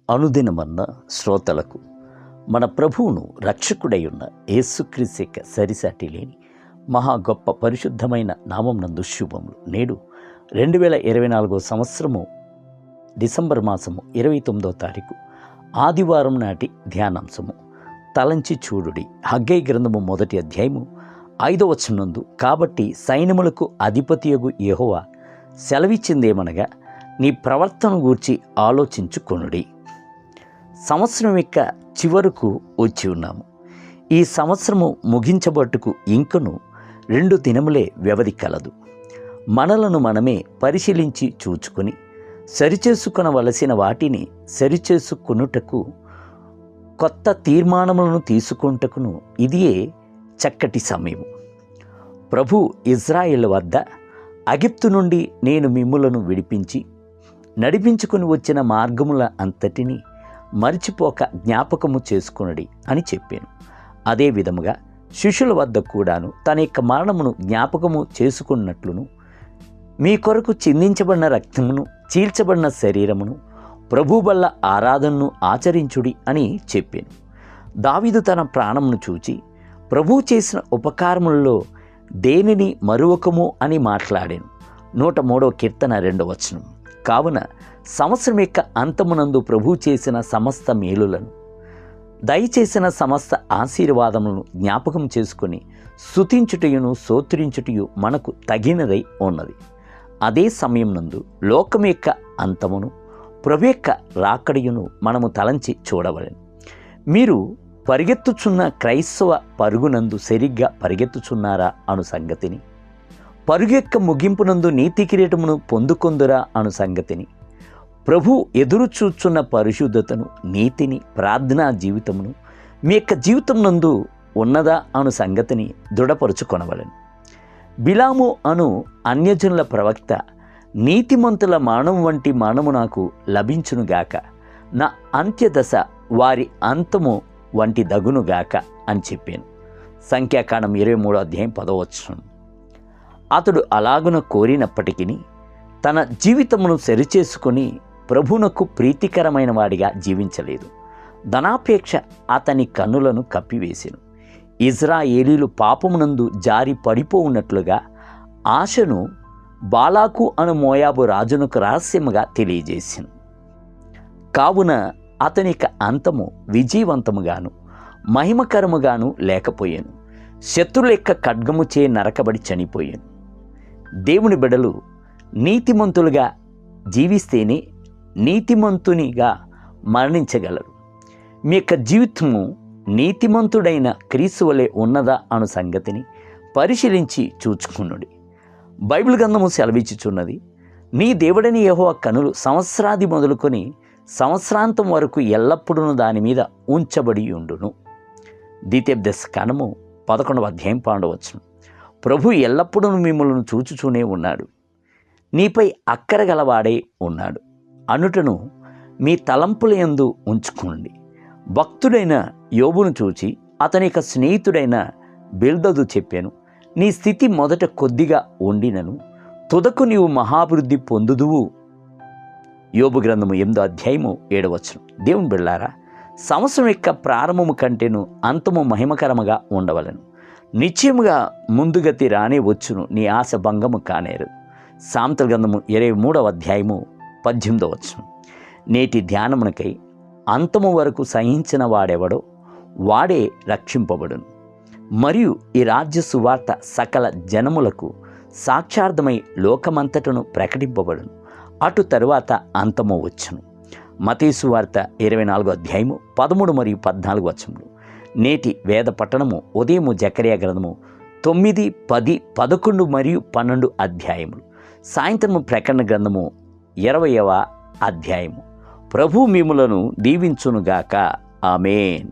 అనుదినమన్న శ్రోతలకు మన ప్రభువును రక్షకుడై ఉన్న యేసుక్రీస్తు యొక్క సరిసాటి లేని మహా గొప్ప పరిశుద్ధమైన నామం నందు శుభములు. నేడు 2024 సంవత్సరము డిసెంబర్ మాసము 29వ తారీఖు ఆదివారం నాటి ధ్యానాంశము తలంచి చూడుడి. హగ్గై గ్రంథము 1వ అధ్యాయము 5వ వచనం నందు, కాబట్టి సైన్యములకు అధిపతియగు యెహోవా సెలవిచ్చిందేమనగా, నీ ప్రవర్తన గూర్చి ఆలోచించుకొనుడి. సంవత్సరం యొక్క చివరకు వచ్చి ఉన్నాము. ఈ సంవత్సరము ముగించబట్టుకు ఇంకను 2 దినములే వ్యవధి కలదు. మనలను మనమే పరిశీలించి చూచుకొని సరిచేసుకొనవలసిన వాటిని సరిచేసుకొనుటకు, కొత్త తీర్మానములను తీసుకొనుటకును ఇదియే చక్కటి సమయము. ప్రభు ఇజ్రాయేల్ వద్ద, ఐగుప్తు నుండి నేను మిమ్ములను విడిపించి నడిపించుకుని వచ్చిన మార్గముల అంతటిని మరిచిపోక జ్ఞాపకము చేసుకొనుడి అని చెప్పాను. అదే విధముగా శిష్యుల వద్ద కూడాను తన యొక్క మరణమును జ్ఞాపకము చేసుకున్నట్లును, మీ కొరకు చిందించబడిన రక్తమును, చీల్చబడిన శరీరమును, ప్రభు వల్ల ఆరాధనను ఆచరించుడి అని చెప్పాను. దావీదు తన ప్రాణమును చూచి ప్రభు చేసిన ఉపకారములలో దేనిని మరువకము అని మాట్లాడాను. 103వ కీర్తన 2వ వచనం. కావున సంవత్సరం యొక్క అంతమునందు ప్రభు చేసిన సమస్త మేలులను, దయచేసిన సమస్త ఆశీర్వాదములను జ్ఞాపకం చేసుకొని స్తుతించుటయును స్తోత్రించుటయు మనకు తగినదై ఉన్నది. అదే సమయం నందు లోకం యొక్క అంతమును, ప్రభు యొక్క రాకడయును మనము తలంచి చూడవలెను. మీరు పరిగెత్తుచున్న క్రైస్తవ పరుగునందు సరిగ్గా పరిగెత్తుచున్నారా అను సంగతిని, పరుగు యొక్క ముగింపునందు నీతి కిరీటమును పొందుకొందురా అను సంగతిని, ప్రభు ఎదురు చూచున్న పరిశుద్ధతను, నీతిని, ప్రార్థనా జీవితమును మీ యొక్క జీవితం నందు ఉన్నదా అను సంగతిని దృఢపరుచుకొనవలెను. బిలాము అను అన్యజనుల ప్రవక్త, నీతిమంతుల మరణం వంటి మరణము నాకు లభించునుగాక, నా అంత్యదశ వారి అంతము వంటి దగునుగాక అని చెప్పాను. సంఖ్యాకాండం 23వ అధ్యాయం 10వ వచనం. అతడు అలాగున కోరినప్పటికీ తన జీవితమును సరిచేసుకొని ప్రభువునకు ప్రీతికరమైన వాడిగా జీవించలేదు. ధనాపేక్ష అతని కన్నులను కప్పివేసెను. ఇజ్రాయేలీలు పాపమునందు జారి పడిపోవున్నట్లుగా ఆశను బాలాకు అను మోయాబు రాజునకు రహస్యముగా తెలియజేసింది. కావున అతని యొక్క అంతము విజయవంతముగాను మహిమకరముగాను లేకపోయాను. శత్రుల యొక్క ఖడ్గముచే నరకబడి చనిపోయాను. దేవుని బిడ్డలు నీతిమంతులుగా జీవిస్తేనే నీతిమంతునిగా మరణించగలరు. మీ యొక్క జీవితము నీతిమంతుడైన క్రీస్తు వలె ఉన్నదా అను సంగతిని పరిశీలించి చూచుకునుడి. బైబిల్ గ్రంథము సెలవిచ్చుచున్నది, నీ దేవుడని యెహోవా కనులు సంవత్సరాది మొదలుకొని సంవత్సరాంతం వరకు ఎల్లప్పుడూ దాని మీద ఉంచబడి ఉండును. ద్వితీయోపదేశకాండము 11వ అధ్యాయం 12వ వచనం. ప్రభు ఎల్లప్పుడూ మిమ్మల్ని చూచుచూనే ఉన్నాడు, నీపై అక్కర గలవాడే ఉన్నాడు అనుటను మీ తలంపుల యందు ఉంచుకోండి. భక్తుడైన యోబును చూచి అతని యొక్క స్నేహితుడైన బిల్దదు చెప్పాను, నీ స్థితి మొదట కొద్దిగా ఉండినను తుదకు నీవు మహాభివృద్ధి పొందుదువు. యోబు గ్రంథము 8వ అధ్యాయము 7వ వచనం. దేవుని బిడ్డలారా, సంవత్సరం యొక్క ప్రారంభము కంటేను అంతము మహిమకరముగా ఉండవలను. నిశ్చయముగా ముందుగతి రానే వచ్చును, నీ ఆశ భంగము కానేరు. సామెతల గ్రంథము 23వ అధ్యాయము 18వ వచనం. నేటి ధ్యానమునకై అంతము వరకు సహించిన వాడెవడో వాడే రక్షింపబడును. మరియు ఈ రాజ్య సువార్త సకల జనములకు సాక్షార్థమై లోకమంతటను ప్రకటింపబడును. అటు తరువాత అంతము వచ్చును. మత్తయి సువార్త 24వ అధ్యాయము 13 మరియు 14 వచనములు. నేటి వేద పట్టణము ఉదయము జకర్యా గ్రంథము 9, 10, 11 మరియు 12 అధ్యాయములు. సాయంత్రము ప్రకటన గ్రంథము 20వ అధ్యాయము. ప్రభు మిమ్ములను దీవించునుగాక. ఆమేన్.